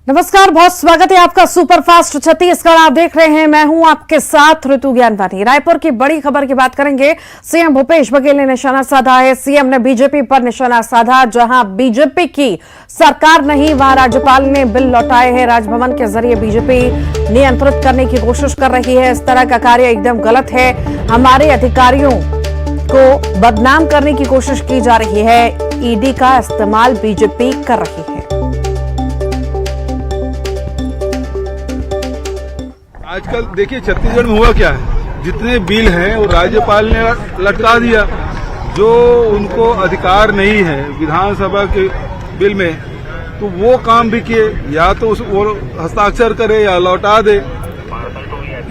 नमस्कार, बहुत स्वागत है आपका सुपरफास्ट छत्तीसगढ़। आप देख रहे हैं, मैं हूं आपके साथ ऋतु ज्ञानवानी। रायपुर की बड़ी खबर की बात करेंगे। सीएम भूपेश बघेल ने निशाना साधा है। सीएम ने बीजेपी पर निशाना साधा। जहां बीजेपी की सरकार नहीं, वहां राज्यपाल ने बिल लौटाए हैं। राजभवन के जरिए बीजेपी नियंत्रित करने की कोशिश कर रही है। इस तरह का कार्य एकदम गलत है। हमारे अधिकारियों को बदनाम करने की कोशिश की जा रही है। ईडी का इस्तेमाल बीजेपी कर रही है। आजकल देखिए छत्तीसगढ़ में हुआ क्या है, जितने बिल हैं वो राज्यपाल ने लटका दिया। जो उनको अधिकार नहीं है विधानसभा के बिल में, तो वो काम भी किए, या तो वो हस्ताक्षर करे या लौटा दे।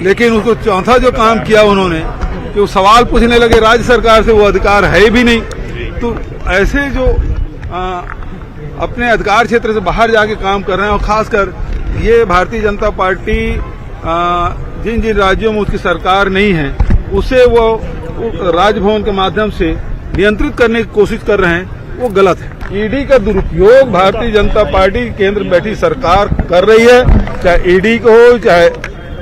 लेकिन उसको चौथा जो काम किया उन्होंने कि वो सवाल पूछने लगे राज्य सरकार से, वो अधिकार है भी नहीं। तो ऐसे जो अपने अधिकार क्षेत्र से बाहर जाके काम कर रहे हैं, और खासकर ये भारतीय जनता पार्टी जिन जिन राज्यों में उसकी सरकार नहीं है, उसे वो राजभवन के माध्यम से नियंत्रित करने की कोशिश कर रहे हैं, वो गलत है। ईडी का दुरुपयोग भारतीय जनता पार्टी की केंद्र में बैठी सरकार कर रही है। चाहे ईडी का हो, चाहे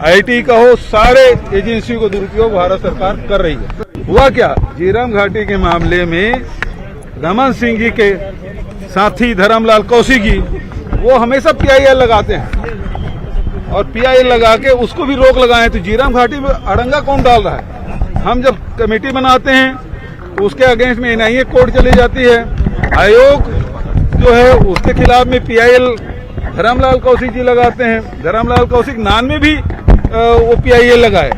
आईटी का हो, सारे एजेंसियों का दुरुपयोग भारत सरकार कर रही है। हुआ क्या, झीरम घाटी के मामले में रमन सिंह जी के साथी धर्मलाल कौशिकी, वो हमेशा पीआईएल लगाते हैं, और पीआईएल लगा के उसको भी रोक लगाए। तो झीरम घाटी में अड़ंगा कौन डाल रहा है? हम जब कमेटी बनाते हैं उसके अगेंस्ट में एनआईए कोर्ट चली जाती है। आयोग जो है उसके खिलाफ में पीआईएल धर्मलाल कौशिक जी लगाते हैं। धर्मलाल कौशिक नान में भी वो पीआईएल लगाए।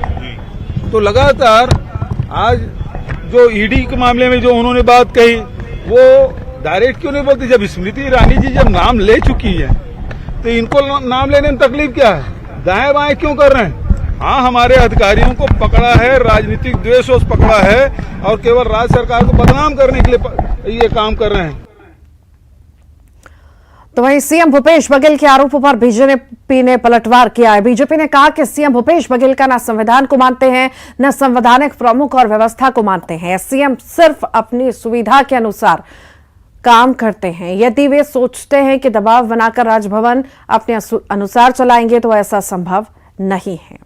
तो लगातार आज जो ईडी के मामले में जो उन्होंने बात कही, वो डायरेक्ट क्यों नहीं बोलती? जब स्मृति ईरानी जी जब नाम ले चुकी है तो इनको नाम लेने में तकलीफ क्या है? दाएं बाएं क्यों कर रहे हैं? हाँ, हमारे अधिकारियों को पकड़ा है, राजनीतिक द्वेष पकड़ा है, और केवल राज्य सरकार को बदनाम करने के लिए ये काम कर रहे हैं। तो वहीं सीएम भूपेश बघेल के आरोपों पर बीजेपी ने पलटवार किया है। बीजेपी ने कहा कि सीएम भूपेश बघेल का न संविधान को मानते हैं, न संवैधानिक प्रमुख और व्यवस्था को मानते हैं। सीएम सिर्फ अपनी सुविधा के अनुसार काम करते हैं। यदि वे सोचते हैं कि दबाव बनाकर राजभवन अपने अनुसार चलाएंगे तो ऐसा संभव नहीं है।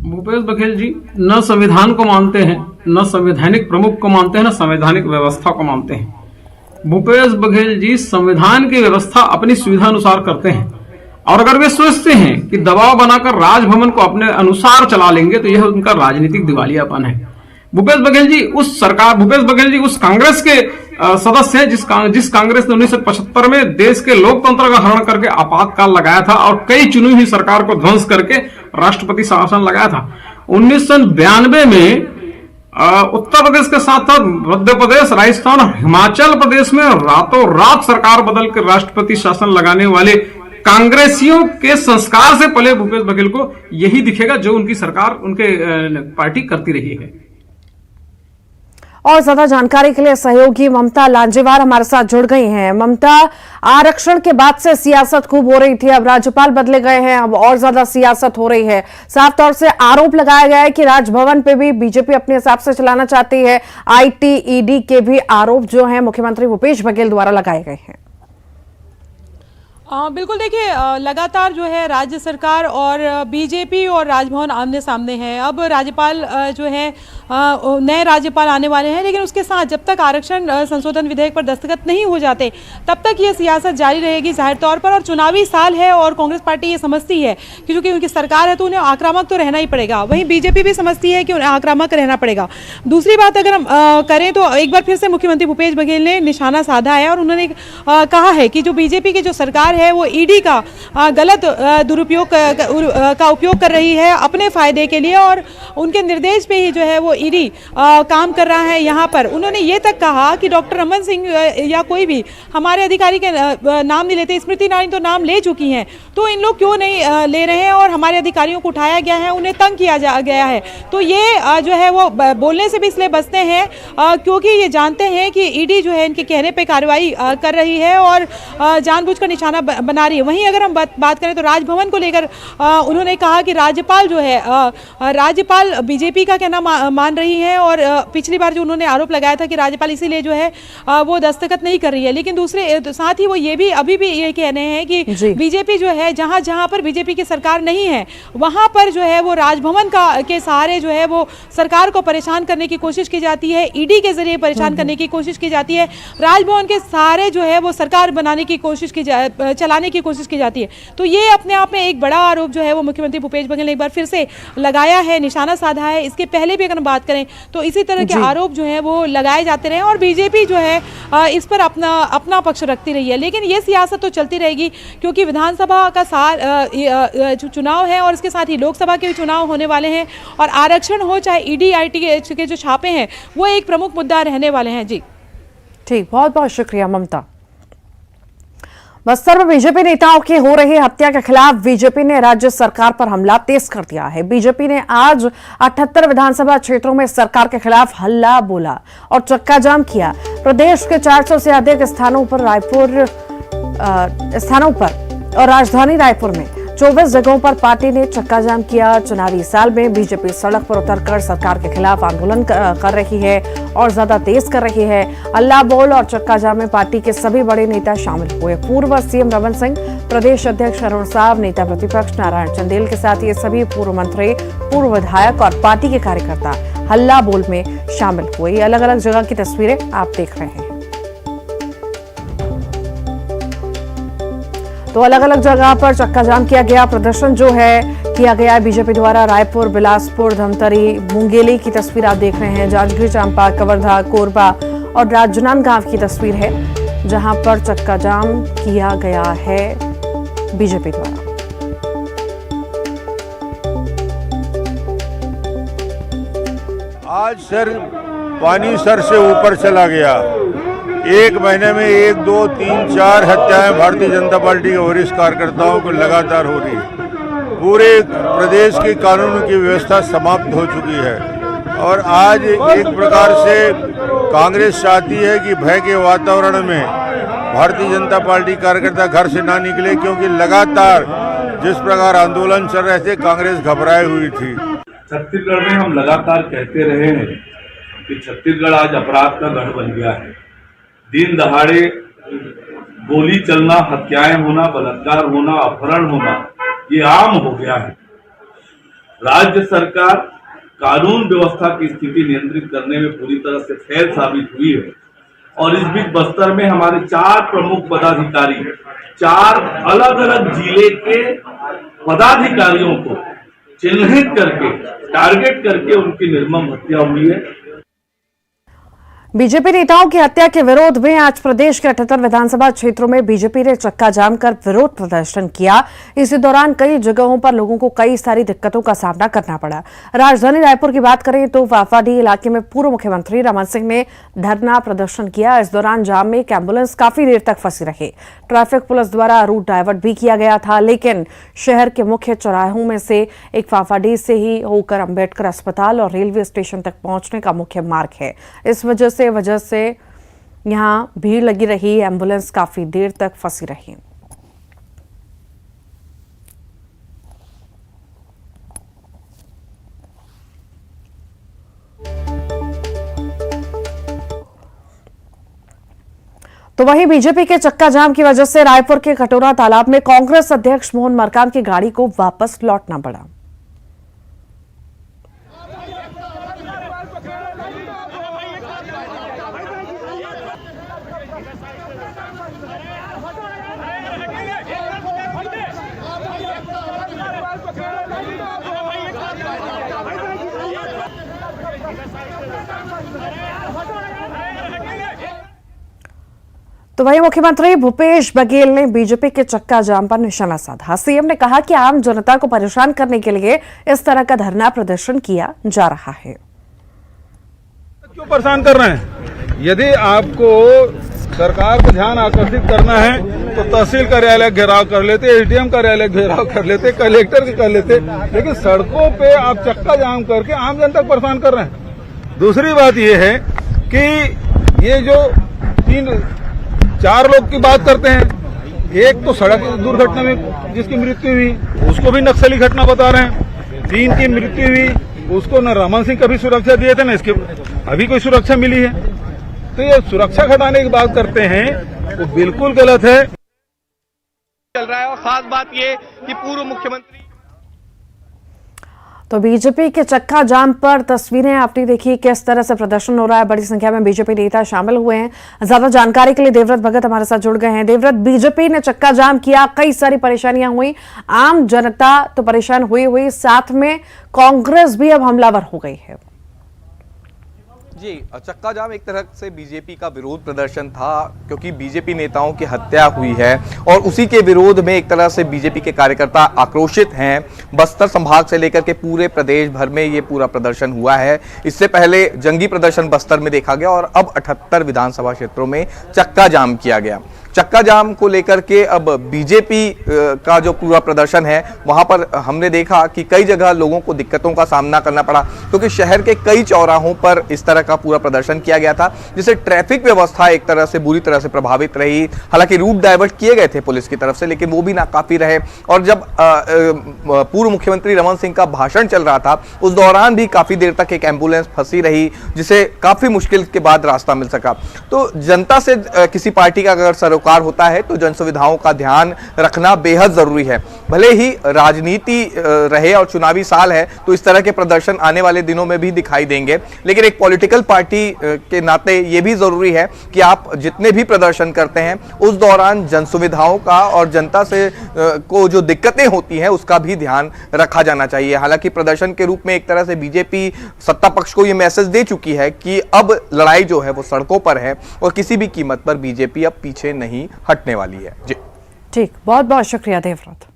भूपेश बघेल जी न संविधान को मानते हैं, न संवैधानिक प्रमुख को मानते हैं, न संवैधानिक व्यवस्था को मानते हैं। भूपेश बघेल जी संविधान की व्यवस्था अपनी सुविधा अनुसार करते हैं, और अगर वे सोचते हैं कि दबाव बनाकर राजभवन को अपने अनुसार चला लेंगे तो यह उनका राजनीतिक दिवालियापन है। भूपेश बघेल जी उस कांग्रेस के सदस्य हैं जिस कांग्रेस ने 1975 में देश के लोकतंत्र का हरण करके आपातकाल लगाया था और कई चुनी हुई सरकार को ध्वंस करके राष्ट्रपति शासन लगाया था। 1992 में उत्तर प्रदेश के साथ साथ मध्य प्रदेश, राजस्थान और हिमाचल प्रदेश में रातों रात सरकार बदल कर राष्ट्रपति शासन लगाने वाले कांग्रेसियों के संस्कार से पले भूपेश बघेल को यही दिखेगा जो उनकी सरकार, उनके पार्टी करती रही है। और ज्यादा जानकारी के लिए सहयोगी ममता लांजेवार हमारे साथ जुड़ गई हैं। ममता, आरक्षण के बाद से सियासत खूब हो रही थी, अब राज्यपाल बदले गए हैं, अब और ज्यादा सियासत हो रही है। साफ तौर से आरोप लगाया गया है कि राजभवन पे भी बीजेपी अपने हिसाब से चलाना चाहती है। आईटी, ईडी के भी आरोप जो हैं मुख्यमंत्री भूपेश बघेल द्वारा लगाए गए हैं। बिल्कुल, देखिए लगातार जो है राज्य सरकार और बीजेपी और राजभवन आमने सामने है। अब राज्यपाल जो है नए राज्यपाल आने वाले हैं, लेकिन उसके साथ जब तक आरक्षण संशोधन विधेयक पर दस्तखत नहीं हो जाते तब तक ये सियासत जारी रहेगी जाहिर तौर पर। और चुनावी साल है और कांग्रेस पार्टी ये समझती है कि चूंकि उनकी सरकार है तो उन्हें आक्रामक तो रहना ही पड़ेगा। वहीं बीजेपी भी समझती है कि उन्हें आक्रामक रहना पड़ेगा। दूसरी बात अगर हम करें तो एक बार फिर से मुख्यमंत्री भूपेश बघेल ने निशाना साधा है और उन्होंने कहा है कि जो बीजेपी की जो सरकार है वो ईडी का गलत दुरुपयोग का उपयोग कर रही है अपने फायदे के लिए, और उनके निर्देश पे ही जो है वो ईडी काम कर रहा है यहाँ पर। उन्होंने ये तक कहा कि डॉक्टर रमन सिंह या कोई भी हमारे अधिकारी के नाम नहीं लेते। स्मृति ईरानी तो नाम ले चुकी हैं, तो इन लोग क्यों नहीं ले रहे हैं? और हमारे अधिकारियों को उठाया गया है, उन्हें तंग किया गया है। तो ये जो है वो बोलने से भी इसलिए बचते हैं क्योंकि ये जानते हैं कि ईडी जो है इनके कहने पर कार्रवाई कर रही है और जानबूझकर निशाना बना रही है। वहीं अगर हम बात करें तो राजभवन को लेकर उन्होंने कहा कि राज्यपाल जो है राज्यपाल बीजेपी का कहना मान रही है, और पिछली बार जो उन्होंने आरोप लगाया था कि राज्यपाल इसीलिए जो है वो दस्तखत नहीं कर रही है। लेकिन दूसरे साथ ही वो ये भी अभी भी ये कह रहे हैं कि बीजेपी जो है जहां जहां पर बीजेपी की सरकार नहीं है वहां पर जो है वो राजभवन के सहारे जो है वो सरकार को परेशान करने की कोशिश की जाती है, ईडी के जरिए परेशान करने की कोशिश की जाती है, राजभवन के सहारे जो है वो सरकार बनाने की कोशिश चलाने की कोशिश की जाती है। तो ये अपने आप में एक बड़ा आरोप जो है वो मुख्यमंत्री भूपेश बघेल ने एक बार फिर से लगाया है, निशाना साधा है। इसके पहले भी अगर हम बात करें तो इसी तरह के आरोप जो है वो लगाए जाते रहे और बीजेपी जो है इस पर अपना पक्ष रखती रही है। लेकिन ये सियासत तो चलती रहेगी क्योंकि विधानसभा का चुनाव है और इसके साथ ही लोकसभा के भी चुनाव होने वाले हैं, और आरक्षण हो चाहे ईडी आईटी के जो छापे हैं वो एक प्रमुख मुद्दा रहने वाले हैं। जी ठीक, बहुत बहुत शुक्रिया ममता। बस्तर में बीजेपी नेताओं की हो रही हत्या के खिलाफ बीजेपी ने राज्य सरकार पर हमला तेज कर दिया है। बीजेपी ने आज 78 विधानसभा क्षेत्रों में सरकार के खिलाफ हल्ला बोला और चक्का जाम किया। प्रदेश के 400 से अधिक स्थानों पर और राजधानी रायपुर में 24 जगहों पर पार्टी ने चक्का जाम किया। चुनावी साल में बीजेपी सड़क पर उतरकर सरकार के खिलाफ आंदोलन कर रही है और ज्यादा तेज कर रही है। हल्ला बोल और चक्का जाम में पार्टी के सभी बड़े नेता शामिल हुए। पूर्व सीएम रमन सिंह, प्रदेश अध्यक्ष अरुण साव, नेता प्रतिपक्ष नारायण चंदेल के साथ ये सभी पूर्व मंत्री, पूर्व विधायक और पार्टी के कार्यकर्ता हल्ला बोल में शामिल हुए। अलग अलग जगह की तस्वीरें आप देख रहे हैं। तो अलग अलग जगह पर चक्का जाम किया गया। प्रदर्शन जो है किया गया है बीजेपी द्वारा। रायपुर, बिलासपुर, धमतरी, मुंगेली की तस्वीर आप देख रहे हैं। जांजगीर चांपा, कवर्धा, कोरबा और राजनांदगांव की तस्वीर है जहां पर चक्का जाम किया गया है बीजेपी द्वारा। आज पानी सर से ऊपर चला गया। एक महीने में 1, 2, 3, 4 हत्याएं भारतीय जनता पार्टी के वरिष्ठ कार्यकर्ताओं को लगातार हो रही है। पूरे प्रदेश की कानून की व्यवस्था समाप्त हो चुकी है और आज एक प्रकार से कांग्रेस चाहती है कि भय के वातावरण में भारतीय जनता पार्टी कार्यकर्ता घर से ना निकले, क्योंकि लगातार जिस प्रकार आंदोलन चल रहे थे कांग्रेस घबराई हुई थी। छत्तीसगढ़ में हम लगातार कहते रहे हैं कि छत्तीसगढ़ आज अपराध का गढ़ बन गया है। दिन दहाड़े गोली चलना, हत्याएं होना, बलात्कार होना, अपहरण होना ये आम हो गया है। राज्य सरकार कानून व्यवस्था की स्थिति नियंत्रित करने में पूरी तरह से फेल साबित हुई है और इस बीच बस्तर में हमारे 4 प्रमुख पदाधिकारी 4 अलग अलग जिले के पदाधिकारियों को चिन्हित करके टारगेट करके उनकी निर्मम हत्या हुई है। बीजेपी नेताओं की हत्या के विरोध में आज प्रदेश के 78 विधानसभा क्षेत्रों में बीजेपी ने चक्का जाम कर विरोध प्रदर्शन किया। इसी दौरान कई जगहों पर लोगों को कई सारी दिक्कतों का सामना करना पड़ा। राजधानी रायपुर की बात करें तो वाफाडी इलाके में पूर्व मुख्यमंत्री रमन सिंह ने धरना प्रदर्शन किया। इस दौरान जाम में एक एम्बुलेंस काफी देर तक फंसी रही। ट्रैफिक पुलिस द्वारा रूट डायवर्ट भी किया गया था, लेकिन शहर के मुख्य चौराहों में से एक वाफाडी से ही होकर अंबेडकर अस्पताल और रेलवे स्टेशन तक पहुंचने का मुख्य मार्ग है। इस वजह से यहां भीड़ लगी रही, एम्बुलेंस काफी देर तक फंसी रही। तो वहीं बीजेपी के चक्का जाम की वजह से रायपुर के कटोरा तालाब में कांग्रेस अध्यक्ष मोहन मरकाम की गाड़ी को वापस लौटना पड़ा। तो वहीं मुख्यमंत्री भूपेश बघेल ने बीजेपी के चक्का जाम पर निशाना साधा। सीएम ने कहा कि आम जनता को परेशान करने के लिए इस तरह का धरना प्रदर्शन किया जा रहा है। क्यों परेशान कर रहे हैं? यदि आपको सरकार का ध्यान आकर्षित करना है तो तहसील कार्यालय घेराव कर लेते, एडीएम कार्यालय घेराव कर लेते, कलेक्टर के कर लेते, लेकिन सड़कों पे आप चक्का जाम करके आम जनता को परेशान कर रहे हैं। दूसरी बात यह है कि ये जो 3-4 लोग की बात करते हैं, एक तो सड़क दुर्घटना में जिसकी मृत्यु हुई उसको भी नक्सली घटना बता रहे हैं, 3 की मृत्यु हुई उसको न रमन सिंह कभी सुरक्षा दिए थे न इसके अभी कोई सुरक्षा मिली है। तो ये सुरक्षा घटाने की बात करते हैं वो बिल्कुल गलत है। चल रहा है और खास बात ये कि पूर्व मुख्यमंत्री तो बीजेपी के चक्का जाम पर तस्वीरें आपने देखी, किस तरह से प्रदर्शन हो रहा है। बड़ी संख्या में बीजेपी नेता शामिल हुए हैं। ज्यादा जानकारी के लिए देवव्रत भगत हमारे साथ जुड़ गए हैं। देवव्रत, बीजेपी ने चक्का जाम किया, कई सारी परेशानियां हुई, आम जनता तो परेशान हुई, साथ में कांग्रेस भी अब हमलावर हो गई है। जी, चक्का जाम एक तरह से बीजेपी का विरोध प्रदर्शन था क्योंकि बीजेपी नेताओं की हत्या हुई है और उसी के विरोध में एक तरह से बीजेपी के कार्यकर्ता आक्रोशित हैं। बस्तर संभाग से लेकर के पूरे प्रदेश भर में ये पूरा प्रदर्शन हुआ है। इससे पहले जंगी प्रदर्शन बस्तर में देखा गया और अब 78 विधानसभा क्षेत्रों में चक्का जाम किया गया। चक्का जाम को लेकर के अब बीजेपी का जो पूरा प्रदर्शन है वहां पर हमने देखा कि कई जगह लोगों को दिक्कतों का सामना करना पड़ा क्योंकि शहर के कई चौराहों पर इस तरह का पूरा प्रदर्शन किया गया था जिससे ट्रैफिक व्यवस्था एक तरह से बुरी तरह से प्रभावित रही। हालांकि रूट डाइवर्ट किए गए थे पुलिस की तरफ से, लेकिन वो भी नाकाफी रहे। और जब पूर्व मुख्यमंत्री रमन सिंह का भाषण चल रहा था उस दौरान भी काफी देर तक एक एम्बुलेंस फंसी रही जिसे काफी मुश्किल के बाद रास्ता मिल सका। तो जनता से किसी पार्टी का अगर सरोकार होता है तो जन सुविधाओं का ध्यान रखना बेहद जरूरी है। भले ही राजनीति रहे और चुनावी साल है तो इस तरह के प्रदर्शन आने वाले दिनों में भी दिखाई देंगे, लेकिन एक पॉलिटिकल पार्टी के नाते ये भी जरूरी है कि आप जितने भी प्रदर्शन करते हैं उस दौरान जन सुविधाओं का और जनता से को जो दिक्कतें होती हैं उसका भी ध्यान रखा जाना चाहिए। हालांकि प्रदर्शन के रूप में एक तरह से बीजेपी सत्ता पक्ष को ये मैसेज दे चुकी है कि अब लड़ाई जो है वो सड़कों पर है और किसी भी कीमत पर बीजेपी अब पीछे नहीं हटने वाली है। जी ठीक, बहुत बहुत शुक्रिया देवव्रत।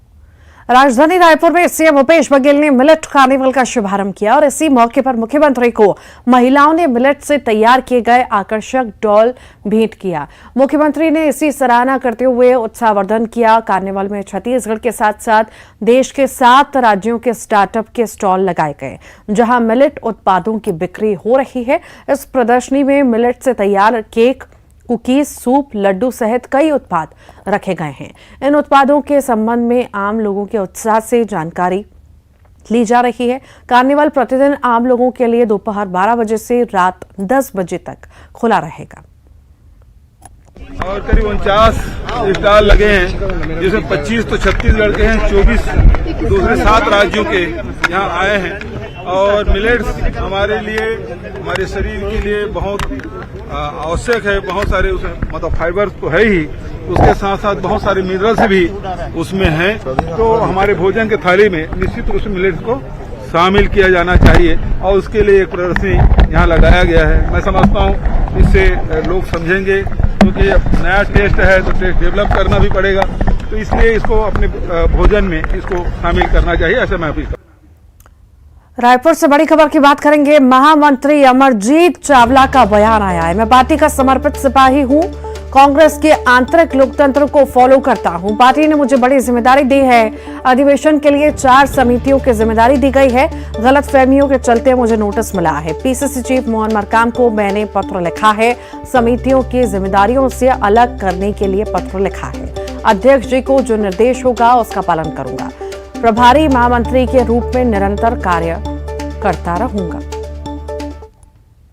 राजधानी रायपुर में सीएम भूपेश बघेल ने मिलेट कार्निवल का शुभारंभ किया और इसी मौके पर मुख्यमंत्री को महिलाओं ने मिलेट से तैयार किए गए आकर्षक डॉल भेंट किया। मुख्यमंत्री ने इसी सराहना करते हुए उत्साहवर्धन किया। कार्निवल में छत्तीसगढ़ के साथ साथ देश के 7 राज्यों के स्टार्टअप के स्टॉल लगाए गए जहां मिलेट उत्पादों की बिक्री हो रही है। इस प्रदर्शनी में मिलेट से तैयार केक, कुकीज, सूप, लड्डू सहित कई उत्पाद रखे गए हैं। इन उत्पादों के संबंध में आम लोगों के उत्साह से जानकारी ली जा रही है। कार्निवल प्रतिदिन आम लोगों के लिए दोपहर 12 बजे से रात 10 बजे तक खुला रहेगा। और करीब 49 स्टॉल लगे हैं जिसमें 25 तो छत्तीसगढ़ के हैं, 24 दूसरे 7 राज्यों के यहाँ आए हैं। और मिलेट्स हमारे लिए, हमारे शरीर के लिए बहुत आवश्यक है। बहुत सारे उसमें मतलब फाइबर तो है ही, उसके साथ साथ बहुत सारे मिनरल्स भी उसमें हैं। तो हमारे भोजन के थाली में निश्चित रूप से मिलेट्स को शामिल किया जाना चाहिए और उसके लिए एक प्रदर्शनी यहाँ लगाया गया है। मैं समझता हूँ इससे लोग समझेंगे क्योंकि नया टेस्ट है तो टेस्ट डेवलप करना भी पड़ेगा, तो इसलिए इसको अपने भोजन में इसको शामिल करना चाहिए, ऐसे मैं अपील। रायपुर से बड़ी खबर की बात करेंगे। महामंत्री अमरजीत चावला का बयान आया है। मैं पार्टी का समर्पित सिपाही हूं, कांग्रेस के आंतरिक लोकतंत्र को फॉलो करता हूं। पार्टी ने मुझे बड़ी जिम्मेदारी दी है। अधिवेशन के लिए 4 समितियों की जिम्मेदारी दी गई है। गलतफहमियों के चलते मुझे नोटिस मिला है। पीसीसी चीफ मोहन मरकाम को मैंने पत्र लिखा है। समितियों की जिम्मेदारियों से अलग करने के लिए पत्र लिखा है। अध्यक्ष जी को जो निर्देश होगा उसका पालन करूंगा। प्रभारी महामंत्री के रूप में निरंतर कार्य करता रहूंगा।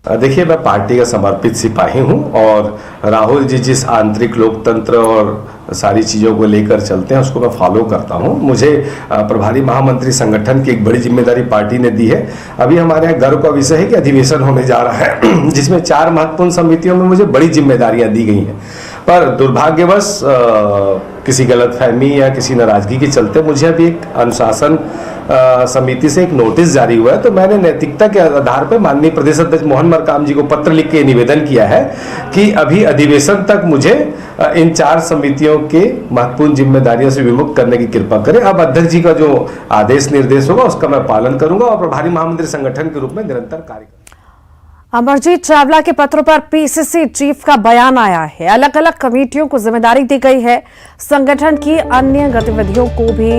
देखिए, मैं पार्टी का समर्पित सिपाही हूं और राहुल जी जिस आंतरिक लोकतंत्र और सारी चीज़ों को लेकर चलते हैं उसको मैं फॉलो करता हूं। मुझे प्रभारी महामंत्री संगठन की एक बड़ी जिम्मेदारी पार्टी ने दी है। अभी हमारे यहाँ गर्व का विषय है कि अधिवेशन होने जा रहा है जिसमें 4 महत्वपूर्ण समितियों में मुझे बड़ी जिम्मेदारियां दी गई हैं, पर दुर्भाग्यवश किसी गलतफहमी या किसी नाराजगी के चलते मुझे अभी एक अनुशासन समिति से एक नोटिस जारी हुआ है। तो मैंने नैतिकता के आधार पर माननीय प्रदेश अध्यक्ष मोहन मरकाम जी को पत्र लिख के निवेदन किया है कि अभी अधिवेशन तक मुझे इन 4 समितियों के महत्वपूर्ण जिम्मेदारियों से विमुक्त करने की कृपा करें। अब अध्यक्ष जी का जो आदेश निर्देश होगा उसका मैं पालन करूंगा और प्रभारी महामंत्री संगठन के रूप में निरंतर कार्य करूंगा। अमरजीत चावला के पत्र पर पीसीसी चीफ का बयान आया है। अलग अलग कमेटियों को जिम्मेदारी दी गई है। संगठन की अन्य गतिविधियों को भी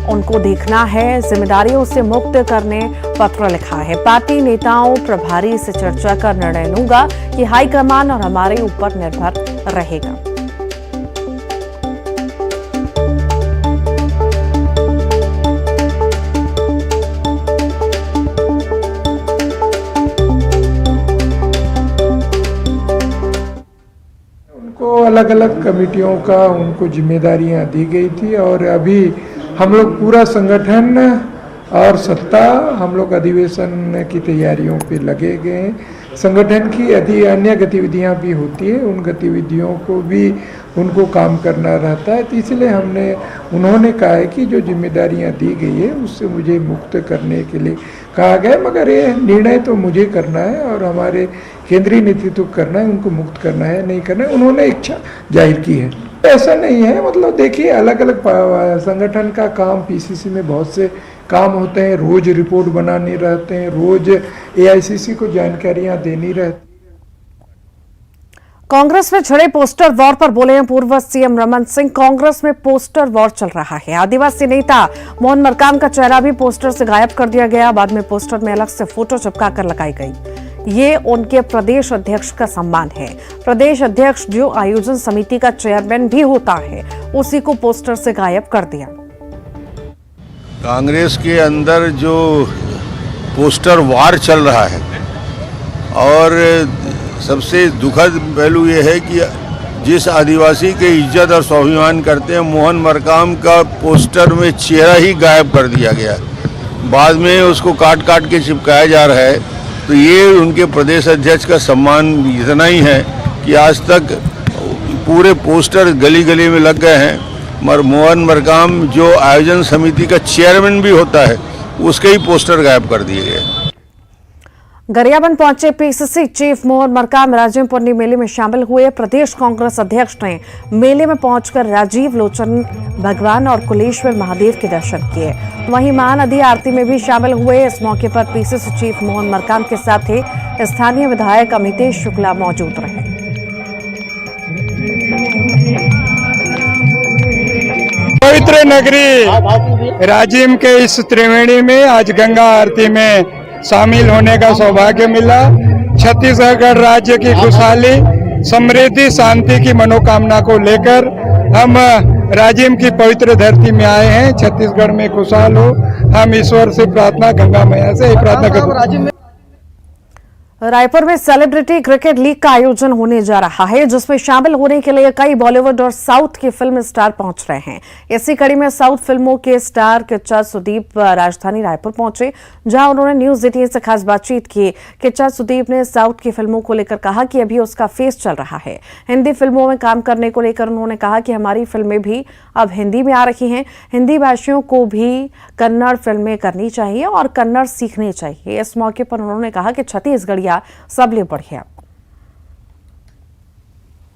उनको देखना है। जिम्मेदारियों से मुक्त करने पत्र लिखा है। पार्टी नेताओं प्रभारी से चर्चा कर निर्णय लूंगा कि हाईकमान और हमारे ऊपर निर्भर रहेगा। अलग अलग कमेटियों का उनको जिम्मेदारियां दी गई थी और अभी हम लोग पूरा संगठन और सत्ता हम लोग अधिवेशन की तैयारियों पे लगे गए हैं। संगठन की अन्य गतिविधियां भी होती है, उन गतिविधियों को भी उनको काम करना रहता है, तो इसलिए उन्होंने कहा है कि जो जिम्मेदारियां दी गई है उससे मुझे मुक्त करने के लिए कहा गया, मगर ये निर्णय तो मुझे करना है और हमारे केंद्रीय नेतृत्व करना है, उनको मुक्त करना है नहीं करना है, उन्होंने इच्छा जाहिर की है। ऐसा नहीं है, मतलब देखिए अलग अलग संगठन का काम, पीसीसी में बहुत से काम होते हैं, रोज रिपोर्ट बनाने रहते हैं, रोज एआईसीसी को जानकारियां देनी रहती। कांग्रेस में छिड़े पोस्टर वॉर पर बोले हैं पूर्व सीएम रमन सिंह। कांग्रेस में पोस्टर वॉर चल रहा है। आदिवासी नेता मोहन मरकाम का चेहरा भी पोस्टर से गायब कर दिया गया, बाद में पोस्टर में अलग से फोटो चिपकाकर लगाई गई। ये उनके प्रदेश अध्यक्ष का सम्मान है। प्रदेश अध्यक्ष जो आयोजन समिति का चेयरमैन भी होता है, उसी को पोस्टर से गायब कर दिया। कांग्रेस के अंदर जो पोस्टर वार चल रहा है और सबसे दुखद पहलू ये है कि जिस आदिवासी के इज्जत और स्वाभिमान करते हैं, मोहन मरकाम का पोस्टर में चेहरा ही गायब कर दिया गया, बाद में उसको काट काट के चिपकाया जा रहा है। तो ये उनके प्रदेश अध्यक्ष का सम्मान इतना ही है कि आज तक पूरे पोस्टर गली गली में लग गए हैं, मगर मोहन मरकाम जो आयोजन समिति का चेयरमैन भी होता है, उसके ही पोस्टर गायब कर दिए गए। गरियाबंद पहुंचे पीसीसी चीफ मोहन मरकाम राजिम पुन्नी मेले में शामिल हुए। प्रदेश कांग्रेस अध्यक्ष ने मेले में पहुंचकर राजीव लोचन भगवान और कुलेश्वर महादेव के दर्शन किए। वहीं महानदी आरती में भी शामिल हुए। इस मौके पर पीसीसी चीफ मोहन मरकाम के साथ ही स्थानीय विधायक अमितेश शुक्ला मौजूद रहे। पवित्र नगरी राजिम के इस त्रिवेणी में आज गंगा आरती में शामिल होने का सौभाग्य मिला। छत्तीसगढ़ राज्य की खुशहाली, समृद्धि, शांति की मनोकामना को लेकर हम राजिम की पवित्र धरती में आए हैं। छत्तीसगढ़ में खुशहाल हो, हम ईश्वर से प्रार्थना, गंगा मैया से प्रार्थना करते हैं। रायपुर में सेलिब्रिटी क्रिकेट लीग का आयोजन होने जा रहा है, जिसमें शामिल होने के लिए कई बॉलीवुड और साउथ के फिल्म स्टार पहुंच रहे हैं। इसी कड़ी में साउथ फिल्मों के स्टार किच्चा सुदीप राजधानी रायपुर पहुंचे, जहां उन्होंने न्यूज 18 से खास बातचीत की। किच्चा सुदीप ने साउथ की फिल्मों को लेकर कहा कि अभी उसका फेस चल रहा है। हिंदी फिल्मों में काम करने को लेकर उन्होंने कहा कि हमारी फिल्में भी अब हिंदी में आ रही हैं। हिंदी भाषियों को भी कन्नड़ फिल्में करनी चाहिए और कन्नड़ सीखनी चाहिए। इस मौके पर उन्होंने कहा कि छत्तीसगढ़िया सबले बढ़िया।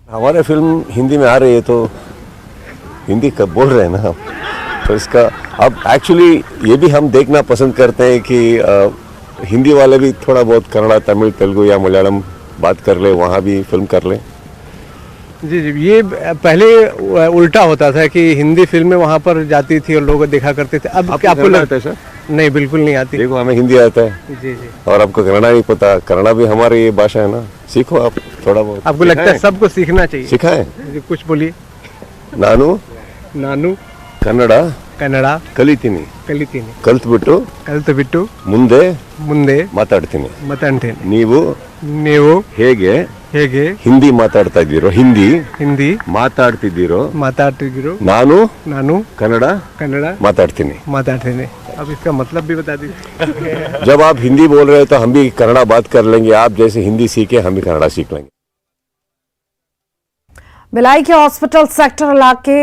हमारे फिल्म हिंदी में आ रही है तो हिंदी कब बोल रहे हैं ना हम, तो इसका अब एक्चुअली ये भी हम देखना पसंद करते हैं कि हिंदी वाले भी थोड़ा बहुत कन्नड़ा, तमिल, तेलुगु या मलयालम बात कर ले, वहाँ भी फिल्म कर ले। जी जी, ये पहले उल्टा होता था कि हिंदी फिल्में वहाँ पर जाती थी और लोग देखा करते थे। अब क्या आपको लगता है सर? नहीं, बिल्कुल नहीं आती। देखो, हमें हिंदी आता है। जी जी। और आपको कन्नड़ा नहीं पता, कन्नड़ा भी हमारी ये भाषा है ना, सीखो आप थोड़ा बहुत। आपको लगता है सबको सीखना चाहिए? सिखाएं। कुछ बोलिए। नानू नानू कन्नड़ा ಕನ್ನಡ ಕಲಿತೀನಿ ಕಲಿತುಬಿಟ್ಟು ಮುಂದೆ ಮಾತಾಡ್ತೀನಿ ನೀವು ಹೇಗೆ ಹಿಂದಿ ಮಾತಾಡ್ತಾ ಇದ್ದೀರೋ ಹಿಂದಿ ಮಾತಾಡ್ತಿದ್ದೀರೋ ನಾನು ಕನ್ನಡ ಮಾತಾಡ್ತೀನಿ अब इसका मतलब भी बता दीजिए। जब आप हिंदी बोल रहे हो तो हम भी कन्नड़ा बात कर लेंगे, आप जैसे हिंदी सीखे हम भी कन्नड़ा सीख लेंगे। भिलाई के हॉस्पिटल सेक्टर इलाके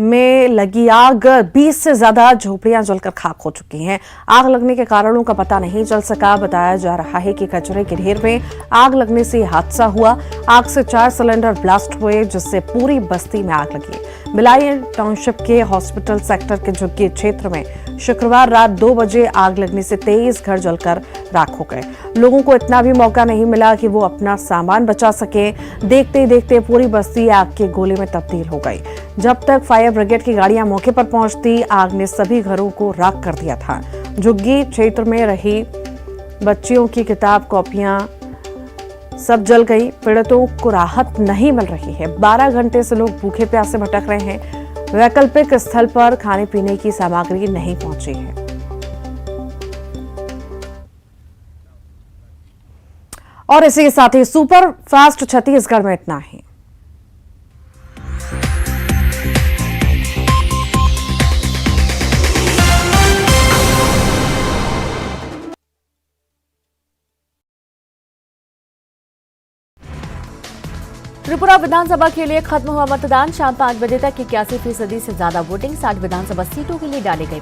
में लगी आग, 20 से ज्यादा झोपड़ियां जलकर खाक हो चुकी हैं। आग लगने के कारणों का पता नहीं चल सका। बताया जा रहा है कि कचरे के ढेर में आग लगने से हादसा हुआ। आग से 4 सिलेंडर ब्लास्ट हुए, जिससे पूरी बस्ती में आग लगी। भिलाई टाउनशिप के हॉस्पिटल सेक्टर के झुग्गी क्षेत्र में शुक्रवार रात 2 बजे आग लगने से 23 घर जलकर राख हो गए। लोगों को इतना भी मौका नहीं मिला कि वो अपना सामान बचा सके। देखते ही देखते पूरी बस्ती आग के गोले में तब्दील हो गई। जब तक फायर ब्रिगेड की गाड़ियां मौके पर पहुंचती, आग ने सभी घरों को राख कर दिया था। झुग्गी क्षेत्र में रही बच्चियों की किताब, कॉपियां सब जल गई। पीड़ितों को राहत नहीं मिल रही है। 12 घंटे से लोग भूखे प्यासे भटक रहे हैं। वैकल्पिक स्थल पर खाने पीने की सामग्री नहीं पहुंची है। और इसी के साथ ही सुपर फास्ट छत्तीसगढ़ में इतना ही। त्रिपुरा विधानसभा के लिए खत्म हुआ मतदान। शाम 5 बजे तक 81% से ज्यादा वोटिंग 60 विधानसभा सीटों के लिए डाले गए।